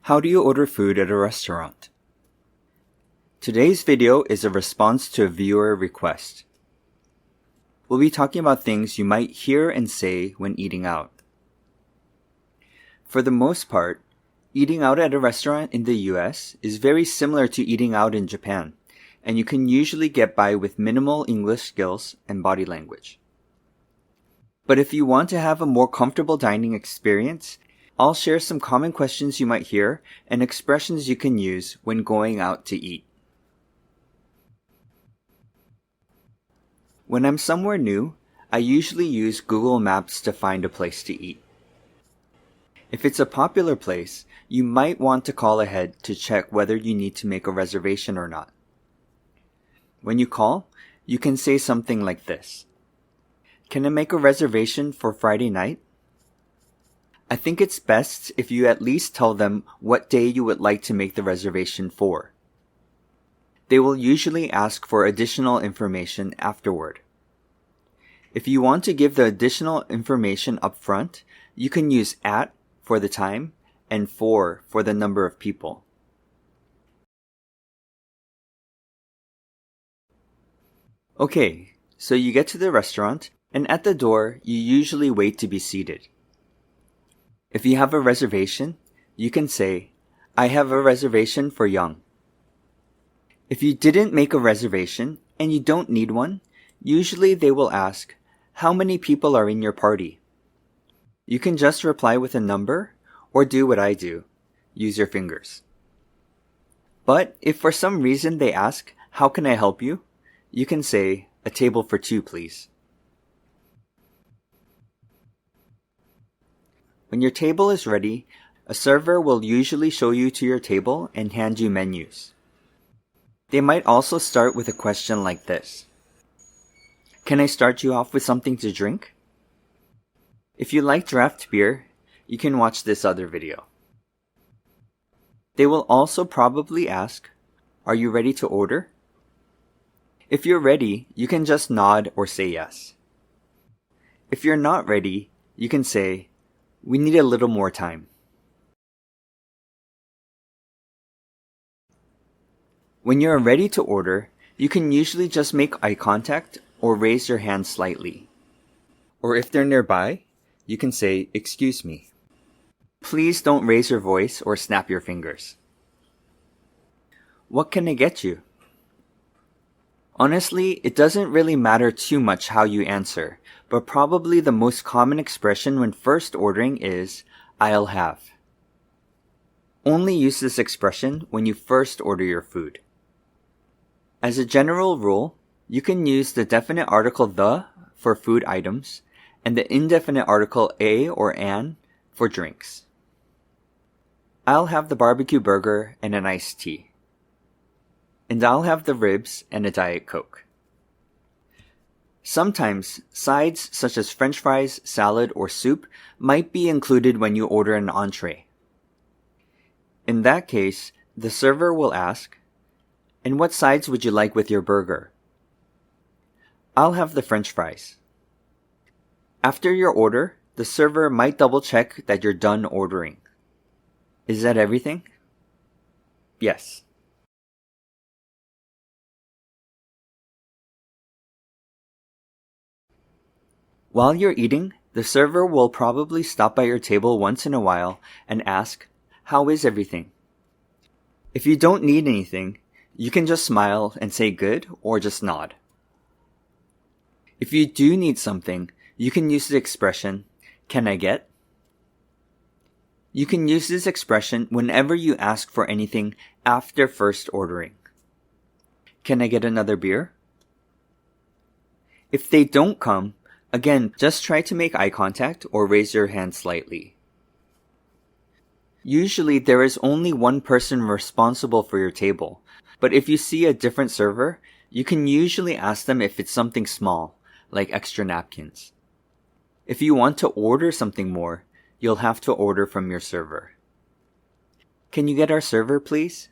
How do you order food at a restaurant? Today's video is a response to a viewer request. We'll be talking about things you might hear and say when eating out. For the most part, eating out at a restaurant in the US is very similar to eating out in Japan, and you can usually get by with minimal English skills and body language. But if you want to have a more comfortable dining experience, I'll share some common questions you might hear and expressions you can use when going out to eat. When I'm somewhere new, I usually use Google Maps to find a place to eat. If it's a popular place, you might want to call ahead to check whether you need to make a reservation or not. When you call, you can say something like this. Can I make a reservation for Friday night? I think it's best if you at least tell them what day you would like to make the reservation for. They will usually ask for additional information afterward. If you want to give the additional information up front, you can use at for the time and for the number of people. Okay, so you get to the restaurant, and at the door, you usually wait to be seated. If you have a reservation, you can say, I have a reservation for Young. If you didn't make a reservation and you don't need one, usually they will ask, how many people are in your party? You can just reply with a number or do what I do, use your fingers. But if for some reason they ask, how can I help you? You can say, a table for two, please. When your table is ready, a server will usually show you to your table and hand you menus. They might also start with a question like this. Can I start you off with something to drink? If you like draft beer, you can watch this other video. They will also probably ask, are you ready to order? If you're ready, you can just nod or say yes. If you're not ready, you can say, we need a little more time. When you're ready to order, you can usually just make eye contact or raise your hand slightly. Or if they're nearby, you can say, excuse me. Please don't raise your voice or snap your fingers. What can I get you? Honestly, it doesn't really matter too much how you answer, but probably the most common expression when first ordering is, I'll have. Only use this expression when you first order your food. As a general rule, you can use the definite article the for food items and the indefinite article a or an for drinks. I'll have the barbecue burger and an iced tea. And I'll have the ribs and a Diet Coke. Sometimes, sides such as French fries, salad, or soup might be included when you order an entree. In that case, the server will ask, and what sides would you like with your burger? I'll have the French fries. After your order, the server might double check that you're done ordering. Is that everything? Yes. While you're eating, the server will probably stop by your table once in a while and ask, how is everything? If you don't need anything, you can just smile and say good or just nod. If you do need something, you can use the expression, can I get? You can use this expression whenever you ask for anything after first ordering. Can I get another beer? If they don't come, again, just try to make eye contact or raise your hand slightly. Usually there is only one person responsible for your table, but if you see a different server, you can usually ask them if it's something small, like extra napkins. If you want to order something more, you'll have to order from your server. Can you get our server, please?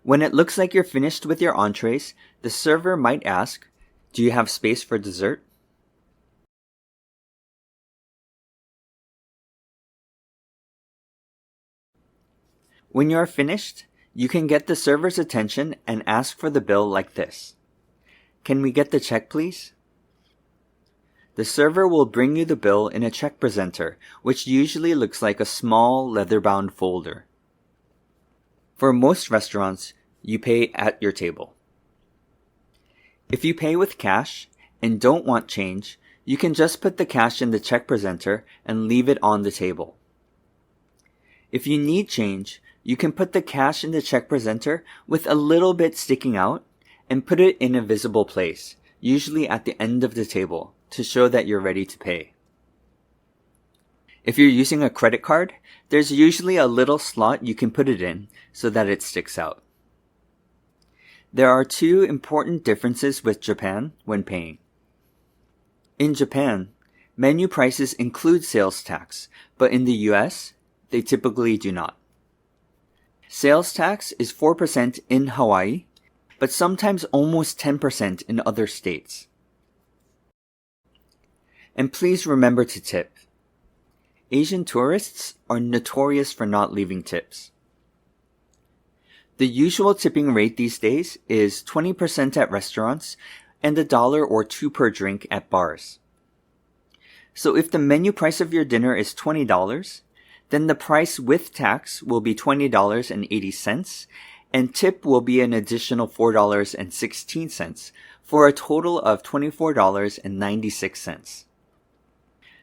When it looks like you're finished with your entrees, the server might ask, do you have space for dessert? When you are finished, you can get the server's attention and ask for the bill like this. Can we get the check, please? The server will bring you the bill in a check presenter, which usually looks like a small leather-bound folder. For most restaurants, you pay at your table. If you pay with cash and don't want change, you can just put the cash in the check presenter and leave it on the table. If you need change, you can put the cash in the check presenter with a little bit sticking out and put it in a visible place, usually at the end of the table, to show that you're ready to pay. If you're using a credit card, there's usually a little slot you can put it in so that it sticks out. There are two important differences with Japan when paying. In Japan, menu prices include sales tax, but in the US, they typically do not. Sales tax is 4% in Hawaii, but sometimes almost 10% in other states. And please remember to tip. Asian tourists are notorious for not leaving tips. The usual tipping rate these days is 20% at restaurants and $1 or $2 per drink at bars. So if the menu price of your dinner is $20, then the price with tax will be $20.80, and tip will be an additional $4.16, for a total of $24.96.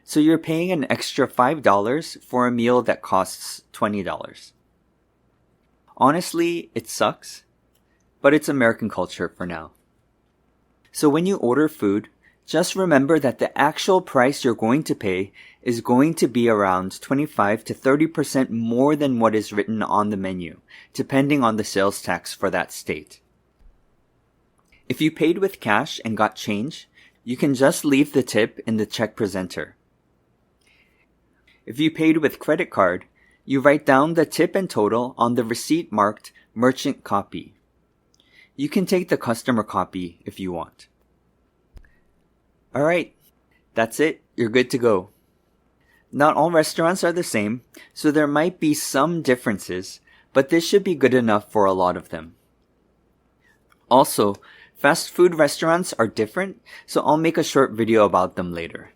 So you're paying an extra $5 for a meal that costs $20. Honestly, it sucks, but it's American culture for now. So when you order food, just remember that the actual price you're going to pay is going to be around 25 to 30% more than what is written on the menu, depending on the sales tax for that state. If you paid with cash and got change, you can just leave the tip in the check presenter. If you paid with credit card, you write down the tip and total on the receipt marked merchant copy. You can take the customer copy if you want. Alright, that's it. You're good to go. Not all restaurants are the same, so there might be some differences, but this should be good enough for a lot of them. Also, fast food restaurants are different, so I'll make a short video about them later.